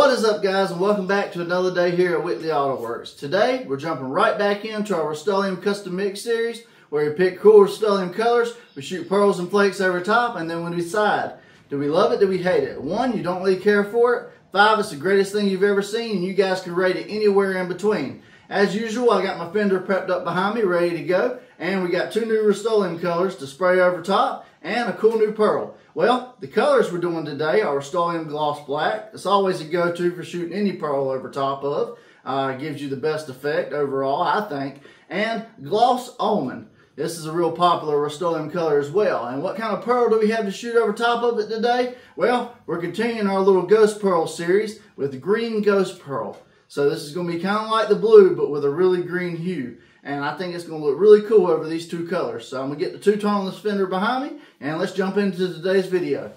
What is up, guys, and welcome back to another day here at Whitley Auto Works. Today we're jumping right back into our Rustoleum custom mix series where we pick cool Rustoleum colors, we shoot pearls and flakes over top, and then we decide, do we love it, do we hate it? 1, you don't really care for it. 5, it's the greatest thing you've ever seen, and you guys can rate it anywhere in between. As usual, I got my fender prepped up behind me, ready to go, and we got 2 new Rustoleum colors to spray over top and a cool new pearl. Well, the colors we're doing today are Rustoleum Gloss Black. It's always a go-to for shooting any pearl over top of. Gives you the best effect overall, I think. And Gloss Almond. This is a real popular Rustoleum color as well. And what kind of pearl do we have to shoot over top of it today? Well, we're continuing our little Ghost Pearl series with the green Ghost Pearl. So this is going to be kind of like the blue, but with a really green hue. And I think it's going to look really cool over these 2 colors. So I'm going to get the 2-toneless fender behind me, and let's jump into today's video.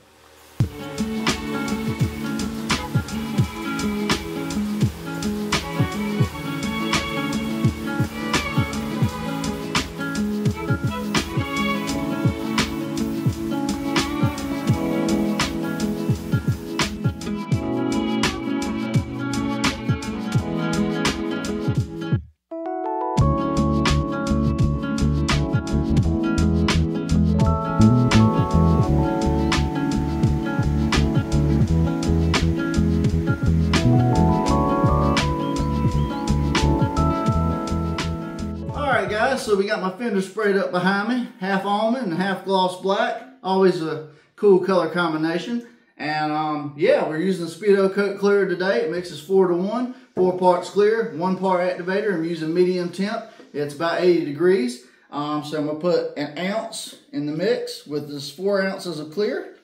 So we got my fender sprayed up behind me, half almond and half gloss black. Always a cool color combination. And yeah, we're using the Speedo Coat Clear today. It mixes 4-to-1, 4 parts clear, 1 part activator. I'm using medium temp. It's about 80 degrees. So I'm gonna put an ounce in the mix with this 4 ounces of clear.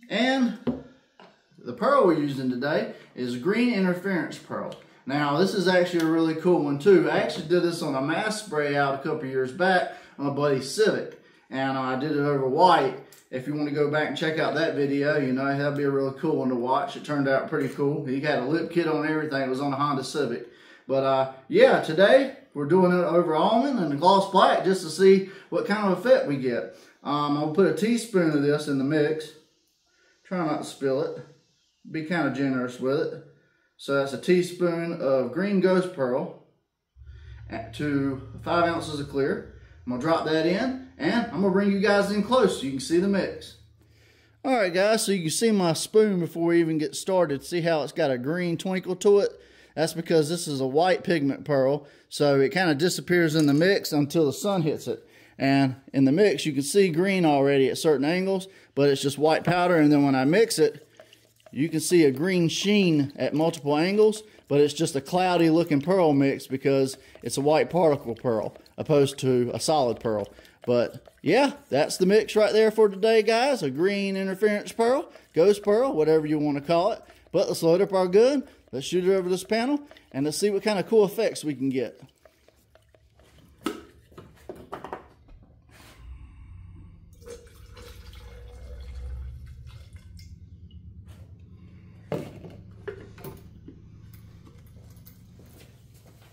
And the pearl we're using today is green interference pearl. Now, this is actually a really cool one too. I actually did this on a mass spray out a couple years back on a buddy's Civic. And I did it over white. If you want to go back and check out that video, you know, that'd be a really cool one to watch. It turned out pretty cool. He had a lip kit on everything. It was on a Honda Civic. But yeah, today we're doing it over almond and gloss black just to see what kind of effect we get. I'm going to put a teaspoon of this in the mix. Try not to spill it. Be kind of generous with it. So that's a teaspoon of green Ghost Pearl to 5 ounces of clear. I'm gonna drop that in, and I'm gonna bring you guys in close so you can see the mix. All right, guys, so you can see my spoon before we even get started. See how it's got a green twinkle to it? That's because this is a white pigment pearl, so it kind of disappears in the mix until the sun hits it. And in the mix, you can see green already at certain angles, but it's just white powder, and then when I mix it, you can see a green sheen at multiple angles, but it's just a cloudy looking pearl mix because it's a white particle pearl opposed to a solid pearl. But yeah, that's the mix right there for today, guys. A green interference pearl, ghost pearl, whatever you want to call it. But let's load up our gun, let's shoot it over this panel, and let's see what kind of cool effects we can get.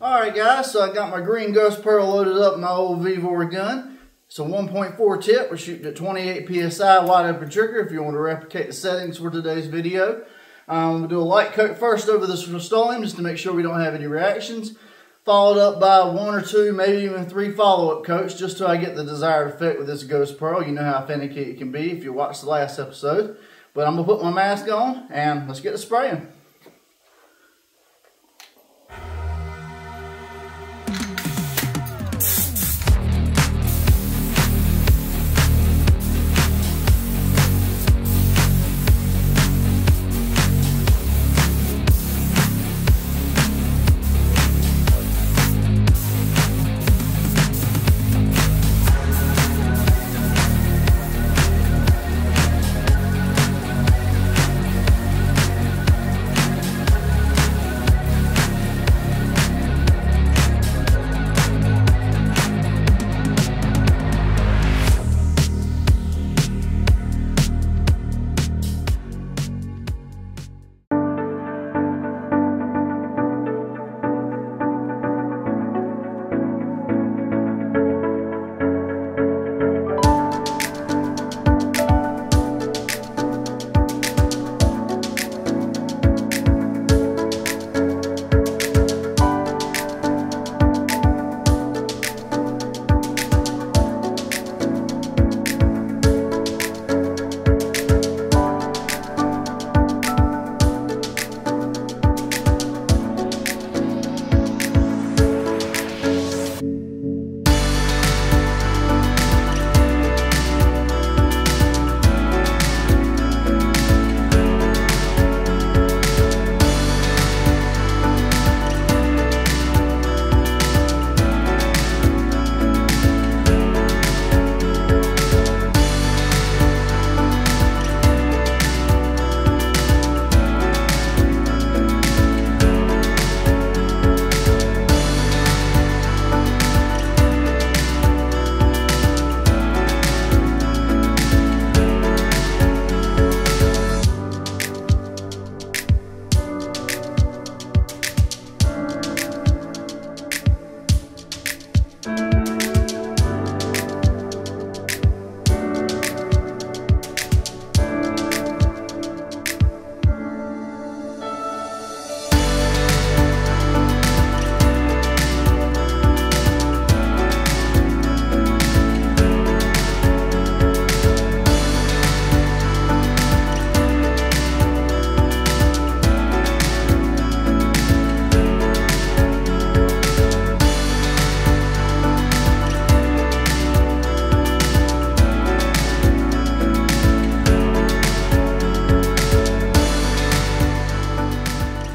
Alright guys, so I got my green Ghost Pearl loaded up in my old Vevor gun. It's a 1.4 tip. We're shooting at 28 psi wide open trigger if you want to replicate the settings for today's video. We'll do a light coat first over this Rustoleum just to make sure we don't have any reactions. Followed up by 1 or 2, maybe even 3 follow-up coats just till I get the desired effect with this Ghost Pearl. You know how finicky it can be if you watched the last episode. But I'm going to put my mask on and let's get to spraying.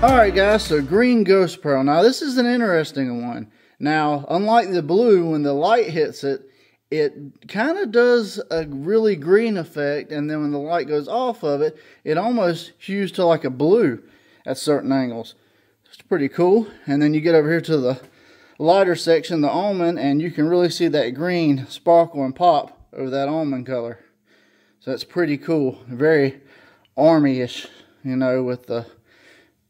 Alright guys, so green ghost pearl. Now this is an interesting one. Now, unlike the blue, when the light hits it, it kind of does a really green effect, and then when the light goes off of it, it almost hues to like a blue at certain angles. It's pretty cool. And then you get over here to the lighter section, the almond, and you can really see that green sparkle and pop over that almond color. So that's pretty cool. Very army-ish, you know, with the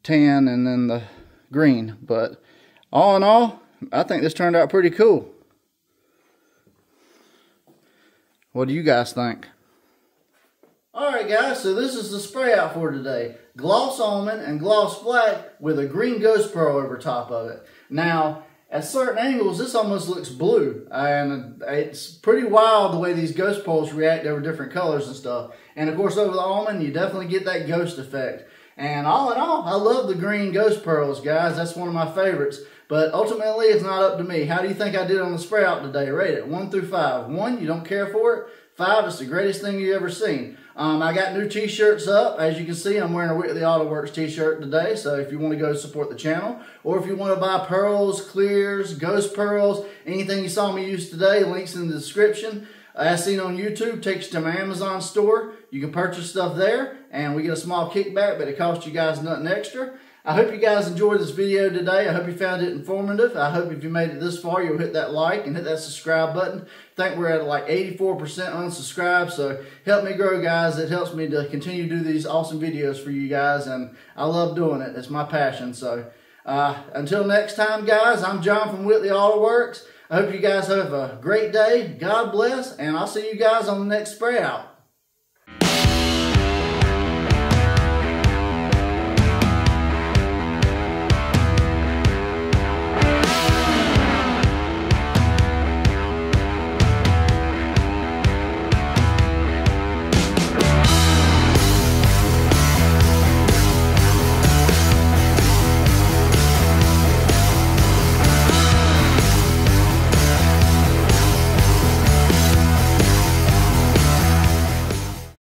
tan and then the green. But all in all, I think this turned out pretty cool. What do you guys think? Alright guys, so this is the spray out for today. Gloss almond and gloss black with a green ghost pearl over top of it. Now, at certain angles, this almost looks blue. And it's pretty wild the way these ghost pearls react over different colors and stuff. And of course, over the almond, you definitely get that ghost effect. And all in all, I love the green ghost pearls, guys. That's one of my favorites. But ultimately, it's not up to me. How do you think I did on the spray out today? Rate it 1 through 5. 1, you don't care for it. 5, it's the greatest thing you've ever seen. I got new t-shirts up. As you can see, I'm wearing a Whitley Auto Works t-shirt today. So if you want to go support the channel, or if you want to buy pearls, clears, ghost pearls, anything you saw me use today, links in the description. As seen on YouTube, takes you to my Amazon store. You can purchase stuff there, and we get a small kickback, but it costs you guys nothing extra. I hope you guys enjoyed this video today. I hope you found it informative. I hope if you made it this far, you'll hit that like and hit that subscribe button. I think we're at like 84% unsubscribed, so help me grow, guys. It helps me to continue to do these awesome videos for you guys, and I love doing it. It's my passion. So until next time, guys, I'm John from Whitley Auto Works. I hope you guys have a great day. God bless, and I'll see you guys on the next spray out.